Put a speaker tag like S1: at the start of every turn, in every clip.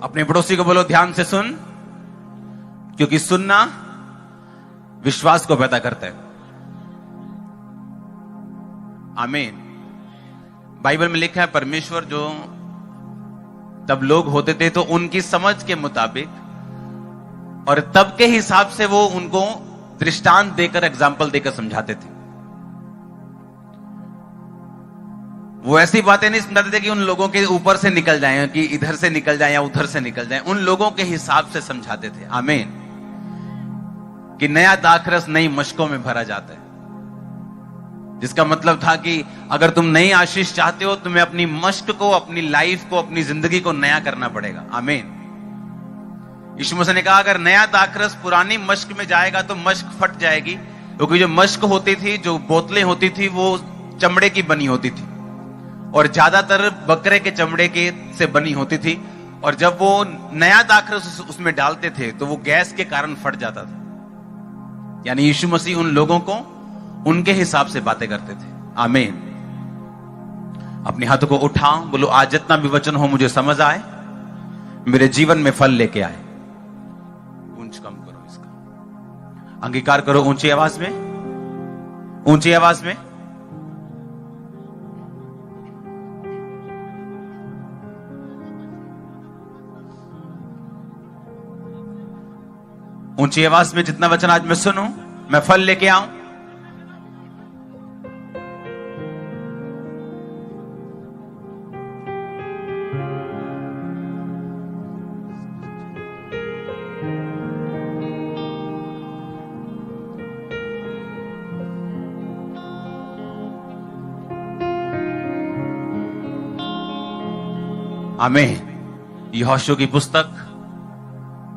S1: अपने पड़ोसी को बोलो ध्यान से सुन, क्योंकि सुनना विश्वास को पैदा करता है। आमीन। बाइबल में लिखा है परमेश्वर जो तब लोग होते थे तो उनकी समझ के मुताबिक और तब के हिसाब से वो उनको दृष्टांत देकर, एग्जाम्पल देकर समझाते थे। वो ऐसी बातें नहीं समझाते थे कि उन लोगों के ऊपर से निकल जाएं, कि इधर से निकल जाएं या उधर से निकल जाएं। उन लोगों के हिसाब से समझाते थे। आमीन। कि नया दाखरस नई मशकों में भरा जाता है, जिसका मतलब था कि अगर तुम नई आशीष चाहते हो, तुम्हें अपनी मश्क को, अपनी लाइफ को, अपनी जिंदगी को नया करना पड़ेगा। आमीन। यीशु मसीह ने कहा अगर नया दाखरस पुरानी मश्क में जाएगा तो मश्क फट जाएगी, क्योंकि जो मश्क होती थी, जो बोतलें होती थी, वो चमड़े की बनी होती थी और ज्यादातर बकरे के चमड़े के से बनी होती थी। और जब वो नया दाखरस उसमें डालते थे तो वो गैस के कारण फट जाता था। यानी यीशु मसीह उन लोगों को उनके हिसाब से बातें करते थे। आमीन। अपने हाथों को उठाओ, बोलो आज जितना भी वचन हो मुझे समझ आए, मेरे जीवन में फल लेके आए। ऊंच कम करो इसका, अंगीकार करो ऊंची आवाज में, ऊंची आवाज में। ऊंची आवाज में जितना वचन आज मैं सुनूं, मैं फल लेके आऊं। आमीन। यहोशू की पुस्तक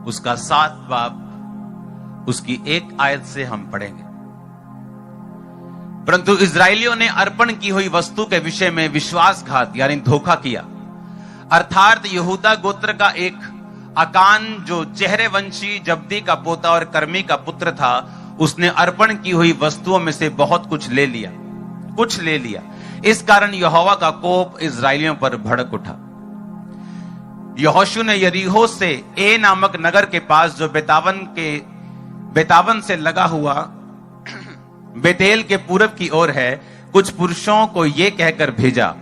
S1: उसका 7 बाब उसकी 1 आयत से हम पढ़ेंगे। परंतु इजरायलियों ने अर्पण की हुई वस्तु के विषय में विश्वासघात यानी धोखा किया। अर्थात यहूदा गोत्र का एक अकान जो चेहरे वंशी जब्दी का पोता और कर्मी का पुत्र था, उसने अर्पण की हुई वस्तुओं में से बहुत कुछ ले लिया। इस कारण यहोवा का कोप इजरायलियों पर भड़क उठा। यहोशू ने यरीहो से ए नामक नगर के पास, जो बेतावन से लगा हुआ बेतेल के पूरब की ओर है, कुछ पुरुषों को यह कहकर भेजा,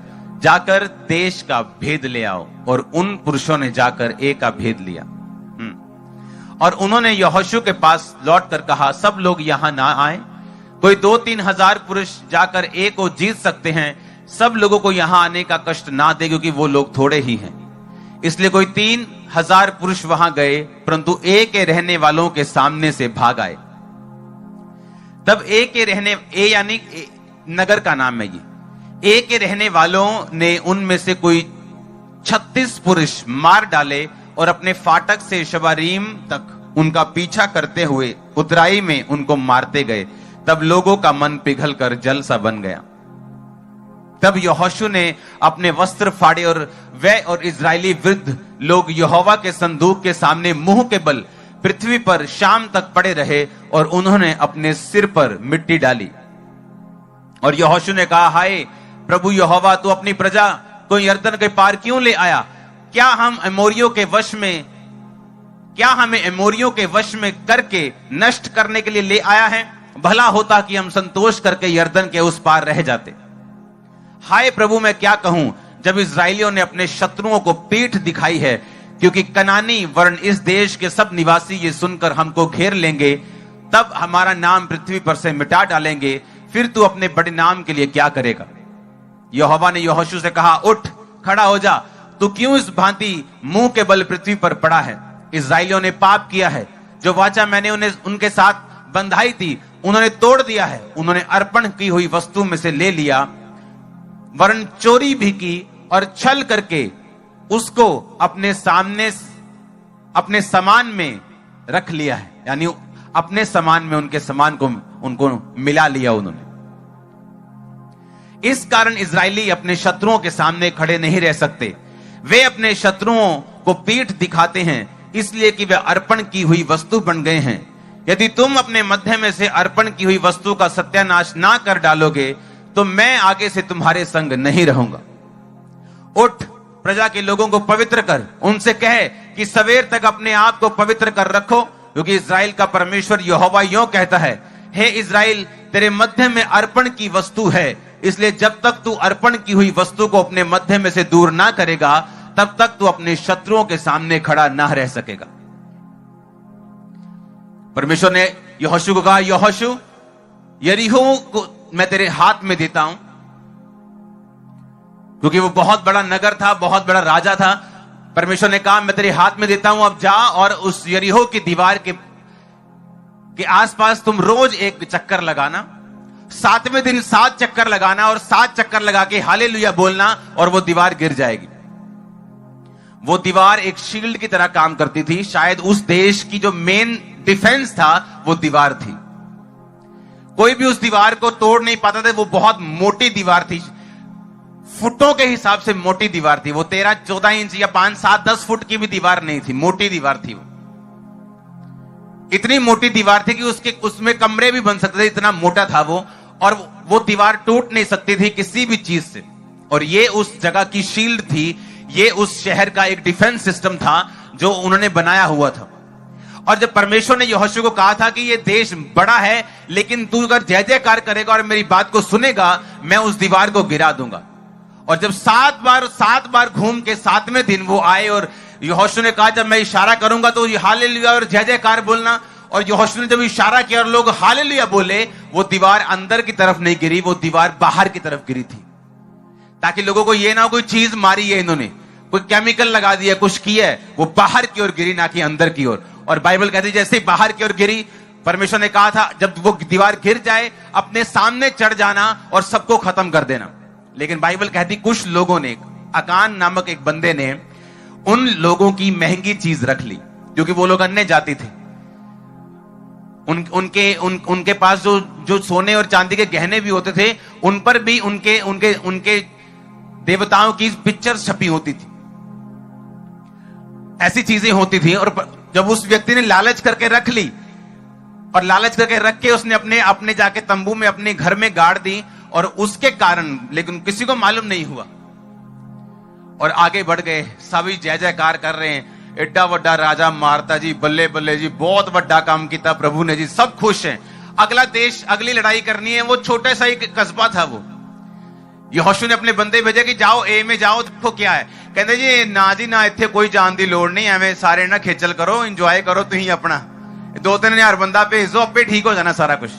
S1: जाकर देश का भेद ले आओ। और उन पुरुषों ने जाकर ए का भेद लिया। और उन्होंने यहोशू के पास लौटकर कहा, सब लोग यहां ना आए, कोई 2-3 हजार पुरुष जाकर ए को जीत सकते हैं। सब लोगों को यहां आने का कष्ट ना दे, क्योंकि वो लोग थोड़े ही हैं। इसलिए कोई 3,000 पुरुष वहां गए, परंतु ए के रहने वालों के सामने से भाग आए। तब ए यानी नगर का नाम है ये। ए के रहने वालों ने उनमें से कोई 36 पुरुष मार डाले और अपने फाटक से शबारीम तक उनका पीछा करते हुए उतराई में उनको मारते गए। तब लोगों का मन पिघल कर जल सा बन गया। तब यहोशू ने अपने वस्त्र फाड़े और वह और इजरायली वृद्ध लोग यहोवा के संदूक के सामने मुंह के बल पृथ्वी पर शाम तक पड़े रहे और उन्होंने अपने सिर पर मिट्टी डाली। और यहोशू ने कहा, हाय प्रभु यहोवा, तू अपनी प्रजा को यरदन के पार क्यों ले आया? क्या हमें एमोरियों के वश में करके नष्ट करने के लिए ले आया है? भला होता कि हम संतोष करके यरदन के उस पार रह जाते। हाय प्रभु, मैं क्या कहूं जब इजरायलियों ने अपने शत्रुओं को पीठ दिखाई है, क्योंकि कनानी वरन इस देश के सब निवासी ये सुनकर हमको घेर लेंगे, तब हमारा नाम पृथ्वी पर से मिटा डालेंगे। फिर तू अपने बड़े नाम के लिए क्या करेगा? यहोवा ने यहोशू से कहा, उठ खड़ा हो जा, तू क्यों इस भांति मुंह के बल पृथ्वी पर पड़ा है? इजरायलियों ने पाप किया है, जो वाचा मैंने उनके साथ बंधाई थी उन्होंने तोड़ दिया है। उन्होंने अर्पण की हुई वस्तु में से ले लिया, वरन चोरी भी की और छल करके उसको अपने समान में रख लिया है। यानी अपने समान में उनके समान को उनको मिला लिया उन्होंने। इस कारण इजरायली अपने शत्रुओं के सामने खड़े नहीं रह सकते। वे अपने शत्रुओं को पीठ दिखाते हैं, इसलिए कि वे अर्पण की हुई वस्तु बन गए हैं। यदि तुम अपने मध्य में से अर्पण की हुई वस्तु का सत्यानाश ना कर डालोगे, तो मैं आगे से तुम्हारे संग नहीं रहूंगा। उठ, प्रजा के लोगों को पवित्र कर, उनसे कहे कि सवेर तक अपने आप को पवित्र कर रखो, क्योंकि इस्राएल का परमेश्वर यहोवा यूं कहता है, हे इस्राएल, तेरे मध्य में अर्पण की वस्तु है, इसलिए जब तक तू अर्पण की हुई वस्तु को अपने मध्य में से दूर ना करेगा, तब तक तू अपने शत्रुओं के सामने खड़ा ना रह सकेगा। परमेश्वर ने यहोशू को कहा, यहोशू, यरीहो को मैं तेरे हाथ में देता हूं, क्योंकि वो बहुत बड़ा नगर था, बहुत बड़ा राजा था। परमेश्वर ने कहा, मैं तेरे हाथ में देता हूं, अब जा और उस यरीहो की दीवार के आसपास तुम रोज एक चक्कर लगाना, 7वें दिन 7 चक्कर लगाना और 7 चक्कर लगा के हालेलुया बोलना, और वो दीवार गिर जाएगी। वो दीवार एक शील्ड की तरह काम करती थी। शायद उस देश की जो मेन डिफेंस था वो दीवार थी। कोई भी उस दीवार को तोड़ नहीं पाता था। वो बहुत मोटी दीवार थी, फुटों के हिसाब से मोटी दीवार थी। वो 13-14 इंच या 5-7-10 फुट की भी दीवार नहीं थी, मोटी दीवार थी। वो इतनी मोटी दीवार थी कि उसमें कमरे भी बन सकते थे, इतना मोटा था वो। और वो दीवार टूट नहीं सकती थी किसी भी चीज से। और ये उस जगह की शील्ड थी, ये उस शहर का एक डिफेंस सिस्टम था जो उन्होंने बनाया हुआ था। और जब परमेश्वर ने यहोशू को कहा था कि ये देश बड़ा है, लेकिन तू अगर जय जयकार करेगा और मेरी बात को सुनेगा, मैं उस दीवार को गिरा दूंगा। और जब 7 बार घूम के 7वें दिन वो आए और यहोशू ने कहा, जब मैं इशारा करूंगा तो हालेलुया और जय जयकार बोलना। और यहोशू ने जब इशारा किया और लोग हालेलुया बोले, वो दीवार अंदर की तरफ नहीं गिरी, वो दीवार बाहर की तरफ गिरी थी, ताकि लोगों को ये ना कोई चीज मारी है इन्होंने, कोई केमिकल लगा दिया, कुछ किया है। वो बाहर की ओर गिरी, ना कि अंदर की ओर। और बाइबल कहती है जैसे ही बाहर की ओर गिरी, परमेश्वर ने कहा था जब वो दीवार गिर जाए, अपने सामने चढ़ जाना और सबको खत्म कर देना। लेकिन बाइबल कहती कुछ लोगों ने, अकान नामक एक बंदे ने उन लोगों की महंगी चीज रख ली, क्योंकि वो लोग अन्य जाति थे। उनके पास जो सोने और चांदी के गहने भी होते थे, उन पर भी उनके देवताओं की पिक्चर्स छपी होती थी, ऐसी चीजें होती थी। और जब उस व्यक्ति ने लालच करके रख ली, और लालच करके रख के उसने अपने जाके तंबू में अपने घर में गाड़ दी, और उसके कारण, लेकिन किसी को मालूम नहीं हुआ, और आगे बढ़ गए। सभी जय जयकार कर रहे हैं, एड्डा वड्डा राजा मारता जी, बल्ले बल्ले जी, बहुत बड़ा काम किया प्रभु ने जी, सब खुश हैं। अगला देश, अगली लड़ाई करनी है। वो छोटा सा एक कस्बा था वो। यहोशू ने अपने बंदे भेजे कि जाओ ए में जाओ, देखो क्या है। कहते जी ना जी ना, इत्थे कोई जान की लोड़ नहीं, एवं सारे ना खेचल करो, इंजॉय करो तुम अपना, 2-3 हजार बंदा भेज दो, आपे ठीक हो जाना सारा कुछ।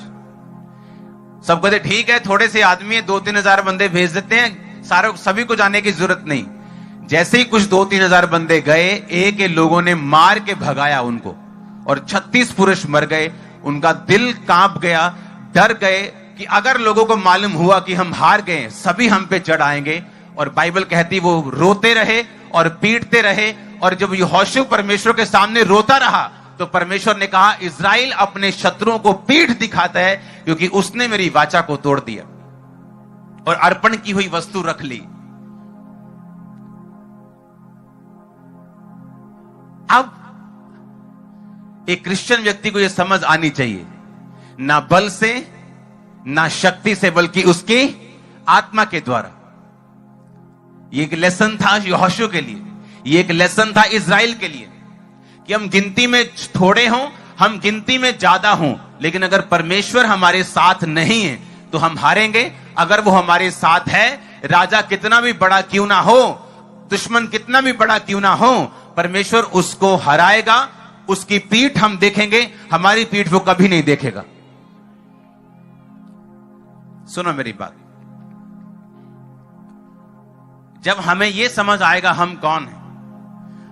S1: सब कहते ठीक है, थोड़े से आदमी है, 2-3 हजार बंदे भेज देते हैं, सभी को जाने की जरूरत नहीं। जैसे ही कुछ 2-3 हजार बंदे गए, एक के लोगों ने मार के भगाया उनको, और 36 पुरुष मर गए। उनका दिल कांप गया, डर गए कि अगर लोगों को मालूम हुआ कि हम हार गए, सभी हम पे चढ़ आएंगे। और बाइबल कहती वो रोते रहे और पीटते रहे। और जब यहोशू परमेश्वर के सामने रोता रहा, तो परमेश्वर ने कहा, इस्राएल अपने शत्रुओं को पीठ दिखाता है, क्योंकि उसने मेरी वाचा को तोड़ दिया और अर्पण की हुई वस्तु रख ली। अब एक क्रिश्चियन व्यक्ति को यह समझ आनी चाहिए, ना बल से ना शक्ति से, बल्कि उसकी आत्मा के द्वारा। ये एक लेसन था यहोशू के लिए, ये एक लेसन था इस्राएल के लिए, कि हम गिनती में थोड़े हों, हम गिनती में ज्यादा हों, लेकिन अगर परमेश्वर हमारे साथ नहीं है तो हम हारेंगे। अगर वो हमारे साथ है, राजा कितना भी बड़ा क्यों ना हो, दुश्मन कितना भी बड़ा क्यों ना हो, परमेश्वर उसको हराएगा। उसकी पीठ हम देखेंगे, हमारी पीठ वो कभी नहीं देखेगा। सुनो मेरी बात, जब हमें यह समझ आएगा हम कौन है,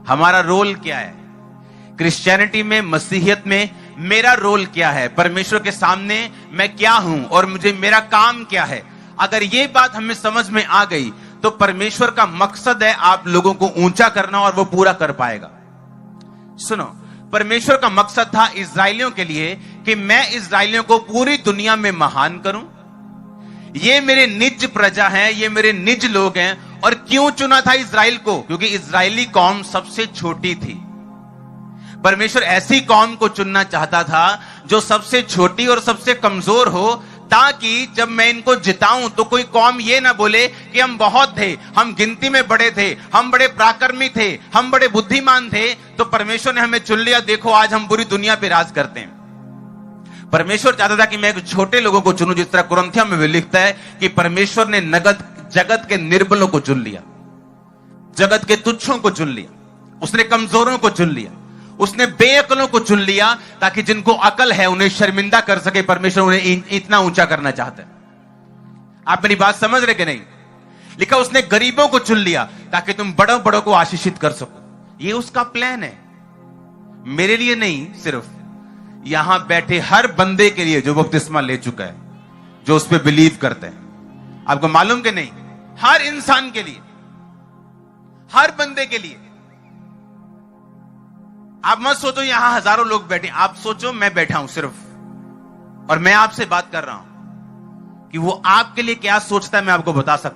S1: हमारा रोल क्या है, क्रिश्चियनिटी में, मसीहियत में मेरा रोल क्या है, परमेश्वर के सामने मैं क्या हूं और मुझे मेरा काम क्या है, अगर ये बात हमें समझ में आ गई, तो परमेश्वर का मकसद है आप लोगों को ऊंचा करना, और वो पूरा कर पाएगा। सुनो, परमेश्वर का मकसद था इस्राएलियों के लिए कि मैं इस्राएलियों को पूरी दुनिया में महान करूं। ये मेरे निज प्रजा हैं, ये मेरे निज लोग हैं। और क्यों चुना था इस्राएल को? क्योंकि इस्राएली कौम सबसे छोटी थी। परमेश्वर ऐसी कौम को चुनना चाहता था जो सबसे छोटी और सबसे कमजोर हो, ताकि जब मैं इनको जिताऊं तो कोई कौम ये ना बोले कि हम बहुत थे, हम गिनती में बड़े थे, हम बड़े पराक्रमी थे, हम बड़े बुद्धिमान थे, तो परमेश्वर ने हमें चुन लिया, देखो आज हम पूरी दुनिया पे राज करते हैं। परमेश्वर चाहता था कि मैं एक छोटे लोगों को चुनूं, जिस तरह कुरिन्थियों में भी लिखता है कि परमेश्वर ने जगत के निर्बलों को चुन लिया, जगत के तुच्छों को चुन लिया, उसने कमजोरों को चुन लिया, उसने बेअकलों को चुन लिया, ताकि जिनको अकल है उन्हें शर्मिंदा कर सके। परमेश्वर उन्हें इतना ऊंचा करना चाहता है। आप मेरी बात समझ रहे कि नहीं? लिखा उसने गरीबों को चुन लिया ताकि तुम बड़ों बड़ों को आशीषित कर सको। ये उसका प्लान है, मेरे लिए नहीं, सिर्फ यहां बैठे हर बंदे के लिए जो बपतिस्मा ले चुका है, जो उस पर बिलीव करते हैं। आपको मालूम कि नहीं? हर इंसान के लिए, हर बंदे के लिए। आप मत सोचो यहां हजारों लोग बैठे, आप सोचो मैं बैठा हूं सिर्फ, और मैं आपसे बात कर रहा हूं कि वो आपके लिए क्या सोचता है, मैं आपको बता सकता हूं।